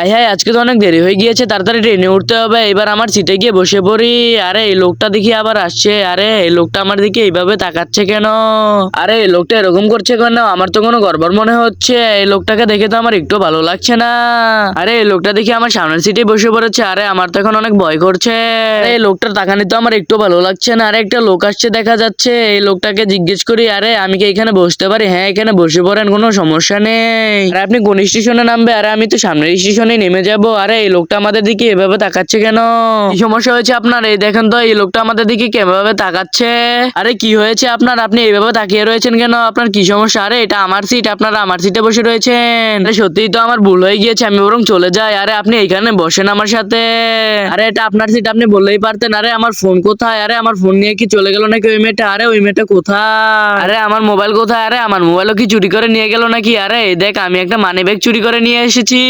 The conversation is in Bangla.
হ্যাঁ, আজকে তো অনেক দেরি হয়ে গিয়েছে, তাড়াতাড়ি ট্রেনে উঠতে হবে। এবার আমার সিটে গিয়ে বসে পড়ি। আরে এই লোকটা দেখি আবার আসছে। আরে এই লোকটা আমার দিকে এইভাবে তাকাচ্ছে কেন? আরে এই লোকটা এরকম করছে কেন? আমার তো কোনো গড়বড় মনে হচ্ছে। এই লোকটাকে দেখে তো আমার একটু ভালো লাগছে না। আরে এই লোকটা দেখি আমার সামনের সিটে বসে পড়েছে। আরে আমার তো এখন অনেক ভয় করছে। আরে এই লোকটার তাকানি তো আমার একটু ভালো লাগছে না। আরে একটা লোক আসছে দেখা যাচ্ছে। এই লোকটাকে জিজ্ঞেস করি, আরে আমি কি এখানে বসতে পারি? হ্যাঁ, এখানে বসে পড়েন, কোনো সমস্যা নেই। আরে আপনি কোন স্টেশনে নামবে? আরে আমি তো সামনের স্টেশনে নেমে যাব। আরে এই লোকটা আমাদের দিকে এভাবে তাকাচ্ছে কেন? কি সমস্যা হয়েছে আপনার? এই দেখেন তো এই লোকটা আমাদের দিকে কিভাবে তাকাচ্ছে। আরে কি হয়েছে আপনার? আপনি এইভাবে তাকিয়ে রয়েছেন কেন? আপনার কি সমস্যা? আরে এটা আমার সিট, আপনারা আমার সিটে বসে রয়েছেন। আরে সত্যিই তো আমার ভুল হয়ে গিয়েছে, আমি বরং চলে যাই। আরে আপনি এইখানে বসেন আমার সাথে। আরে এটা আপনার সিট, আপনি বললেই পারতেন। আরে আমার ফোন কোথায়? আরে আমার ফোন নিয়ে কি চলে গেল নাকি ওই মেয়েটা? আরে ওই মেয়েটা কোথায়? আরে আমার মোবাইল কোথায়? আরে আমার মোবাইলও কি চুরি করে নিয়ে গেল নাকি? আরে এই দেখ, আমি একটা মানি ব্যাগ চুরি করে নিয়ে এসেছি।